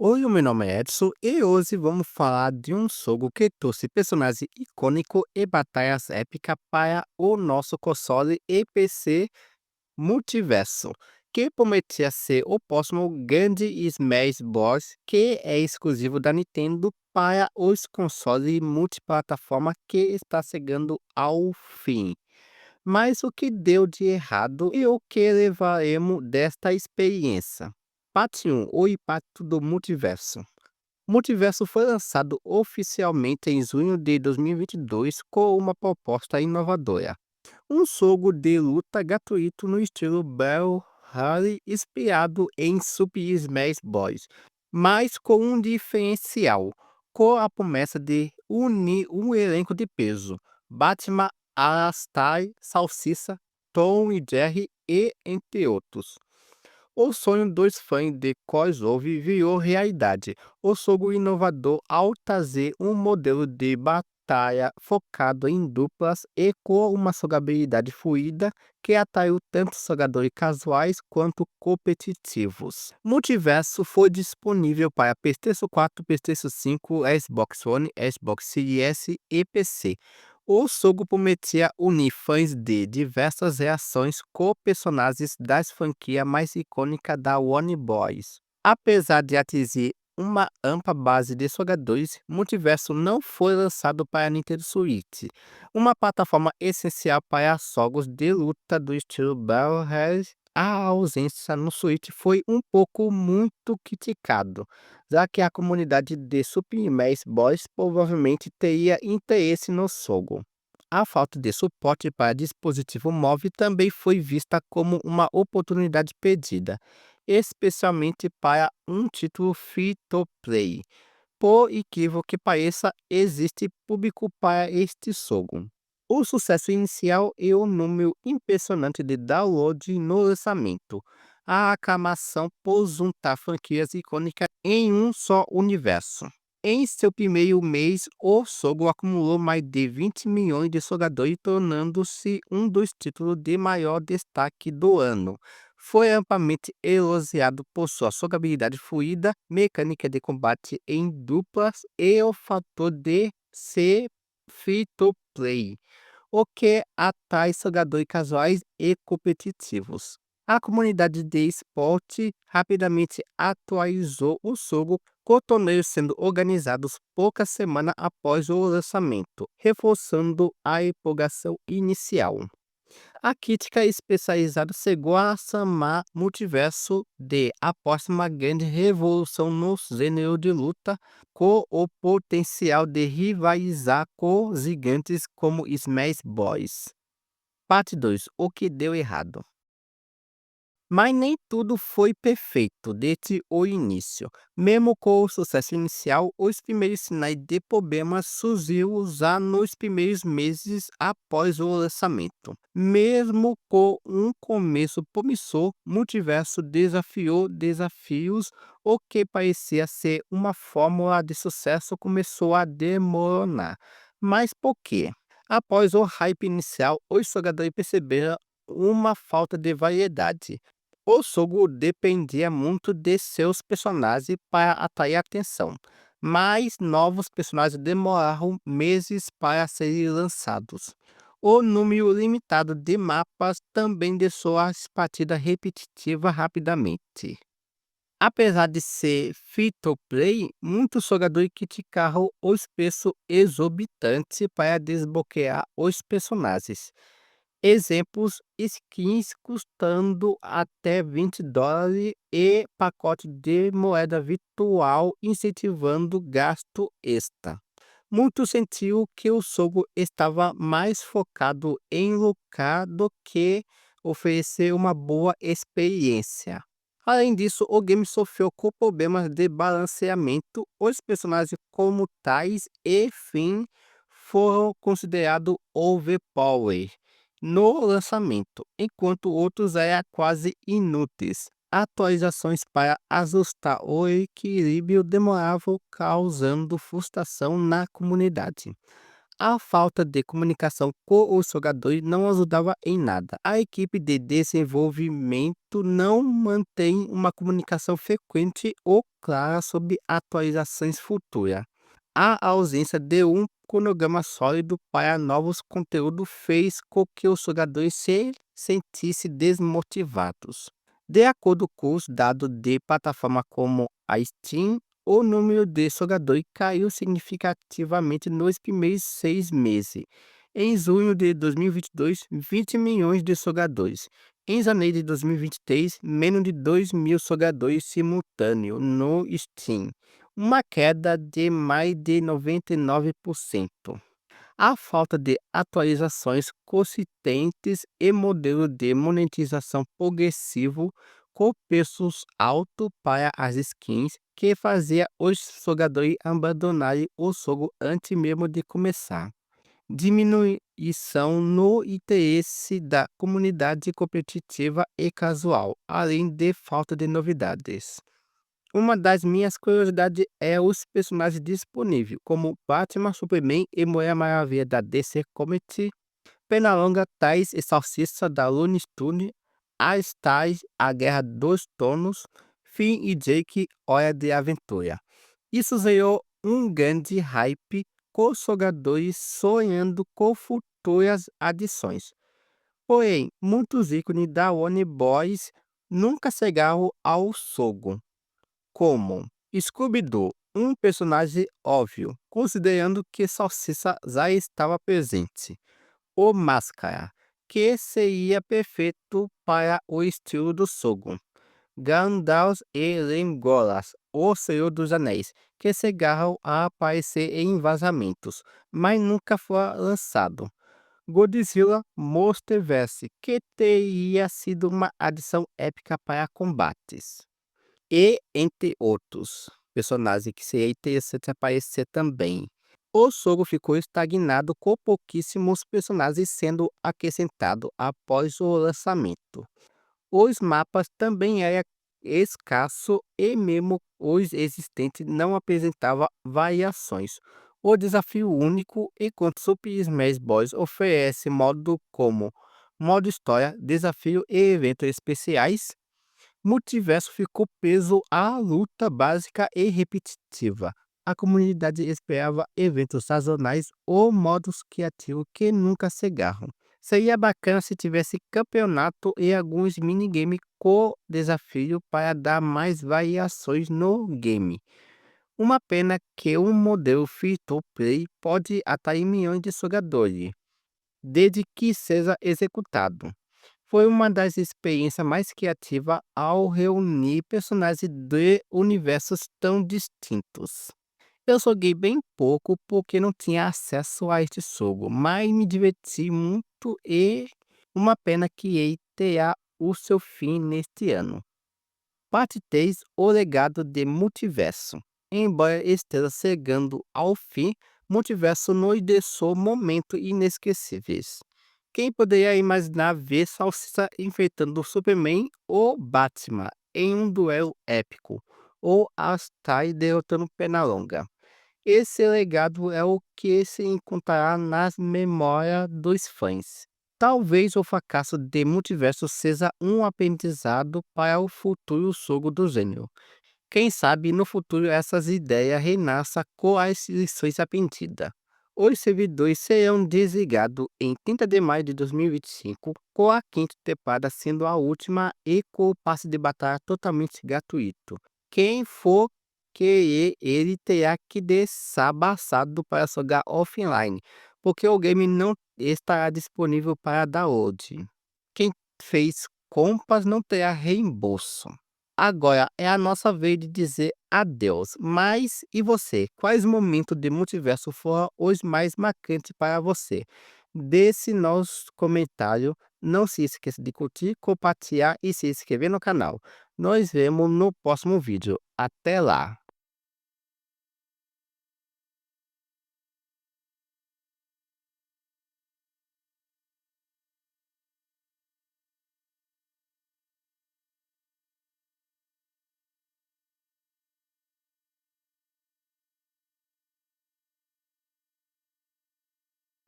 Oi, o meu nome é Edson e hoje vamos falar de um jogo que trouxe personagem icônico e batalhas épicas para o nosso console e PC Multiverso, que prometia ser o próximo grande Smash Bros, que é exclusivo da Nintendo para os consoles multiplataforma que está chegando ao fim. Mas o que deu de errado e o que levaremos desta experiência? Parte 1: O impacto do multiverso. O Multiverso foi lançado oficialmente em junho de 2022 com uma proposta inovadora. Um jogo de luta gratuito no estilo Battle Royale inspirado em Super Smash Bros., mas com um diferencial, com a promessa de unir um elenco de peso: Batman, Alastar, Salsicha, Tom e Jerry e entre outros. O sonho dos fãs de crossover virou realidade. O jogo inovador ao trazer um modelo de batalha focado em duplas e com uma jogabilidade fluida que atraiu tanto jogadores casuais quanto competitivos. Multiverso foi disponível para PlayStation 4, PlayStation 5, Xbox One, Xbox Series S e PC. O jogo prometia unir fãs de diversas reações com personagens das franquias mais icônicas da Warner Bros. Apesar de atingir uma ampla base de jogadores, Multiverso não foi lançado para a Nintendo Switch, uma plataforma essencial para jogos de luta do estilo Battle Royale. A ausência no Switch foi um pouco muito criticado, já que a comunidade de Super Smash Bros. Provavelmente teria interesse no jogo. A falta de suporte para dispositivo móvel também foi vista como uma oportunidade perdida, especialmente para um título free-to-play. Por incrível que pareça, existe público para este jogo. O sucesso inicial e o número impressionante de download no lançamento. A aclamação por juntar franquias icônicas em um só universo. Em seu primeiro mês, o jogo acumulou mais de 20 milhões de jogadores, tornando-se um dos títulos de maior destaque do ano. Foi amplamente elogiado por sua jogabilidade fluida, mecânica de combate em duplas e o fator de ser free-to-play, o que atrai jogadores casuais e competitivos. A comunidade de esporte rapidamente atualizou o jogo, com torneios sendo organizados poucas semanas após o lançamento, reforçando a empolgação inicial. A crítica especializada chegou a chamar Multiverso de a próxima grande revolução no gênero de luta, com o potencial de rivalizar com gigantes como Smash Bros. Parte 2: O que deu errado. Mas nem tudo foi perfeito desde o início. Mesmo com o sucesso inicial, os primeiros sinais de problemas surgiram já nos primeiros meses após o lançamento. Mesmo com um começo promissor, Multiverso desafiou desafios. O que parecia ser uma fórmula de sucesso começou a desmoronar. Mas por quê? Após o hype inicial, os jogadores perceberam uma falta de variedade. O jogo dependia muito de seus personagens para atrair atenção, mas novos personagens demoraram meses para serem lançados. O número limitado de mapas também deixou as partidas repetitivas rapidamente. Apesar de ser free-to-play, muitos jogadores criticaram os preços exorbitantes para desbloquear os personagens. Exemplos: skins custando até $20 e pacote de moeda virtual incentivando gasto extra. Muitos sentiram que o jogo estava mais focado em lucrar do que oferecer uma boa experiência. Além disso, o game sofreu com problemas de balanceamento. Os personagens como tais e Finn foram considerados overpowered no lançamento, enquanto outros eram quase inúteis. Atualizações para ajustar o equilíbrio demoravam, causando frustração na comunidade. A falta de comunicação com os jogadores não ajudava em nada. A equipe de desenvolvimento não mantém uma comunicação frequente ou clara sobre atualizações futuras. A ausência de um cronograma sólido para novos conteúdos fez com que os jogadores se sentissem desmotivados. De acordo com os dados de plataformas como a Steam, o número de jogadores caiu significativamente nos primeiros 6 meses. Em junho de 2022, 20 milhões de jogadores. Em janeiro de 2023, menos de 2 mil jogadores simultâneos no Steam, uma queda de mais de 99%. A falta de atualizações consistentes e modelo de monetização progressivo com preços altos para as skins que fazia os jogadores abandonarem o jogo antes mesmo de começar. Diminuição no interesse da comunidade competitiva e casual, além de falta de novidades. Uma das minhas curiosidades é os personagens disponíveis, como Batman, Superman e Mulher Maravilha da DC Comics, Pernalonga, Tais e Salsicha da Looney Tunes, a Stars, A Guerra dos Tronos, Finn e Jake, Hora de Aventura. Isso gerou um grande hype com os jogadores sonhando com futuras adições. Porém, muitos ícones da Warner Bros. Nunca chegaram ao jogo, como Scooby-Doo, um personagem óbvio, considerando que Salsicha já estava presente. O Máscara, que seria perfeito para o estilo do jogo. Gandalf e Legolas, o Senhor dos Anéis, que chegaram a aparecer em vazamentos, mas nunca foi lançado. Godzilla Monsterverse, que teria sido uma adição épica para combates. E entre outros personagens que seria interessante aparecer também. O jogo ficou estagnado com pouquíssimos personagens sendo acrescentados após o lançamento. Os mapas também eram escassos e mesmo os existentes não apresentavam variações. O desafio único, enquanto Super Smash Bros. Oferece modo como modo história, desafio e eventos especiais, Multiverso ficou preso à luta básica e repetitiva. A comunidade esperava eventos sazonais ou modos criativos que nunca chegaram. Seria bacana se tivesse campeonato e alguns minigames com desafio para dar mais variações no game. Uma pena que um modelo free-to-play pode atrair milhões de jogadores, desde que seja executado. Foi uma das experiências mais criativas ao reunir personagens de universos tão distintos. Eu joguei bem pouco porque não tinha acesso a este jogo, mas me diverti muito e uma pena que ele terá o seu fim neste ano. Parte 3, o legado de Multiverso. Embora esteja chegando ao fim, Multiverso nos deixou momentos inesquecíveis. Quem poderia imaginar ver Salsicha enfrentando Superman ou Batman em um duelo épico, ou Astai derrotando Pernalonga? Esse legado é o que se encontrará nas memórias dos fãs. Talvez o fracasso de Multiverso seja um aprendizado para o futuro jogo do gênero. Quem sabe no futuro essas ideias renasçam com as lições aprendidas. Os servidores serão desligados em 30 de maio de 2025, com a quinta temporada sendo a última e com o passe de batalha totalmente gratuito. Quem for querer, ele terá que desabaçado para jogar offline, porque o game não estará disponível para download. Quem fez compras não terá reembolso. Agora é a nossa vez de dizer adeus. Mas e você? Quais momentos de Multiverso foram os mais marcantes para você? Deixe nos comentários. Não se esqueça de curtir, compartilhar e se inscrever no canal. Nos vemos no próximo vídeo. Até lá!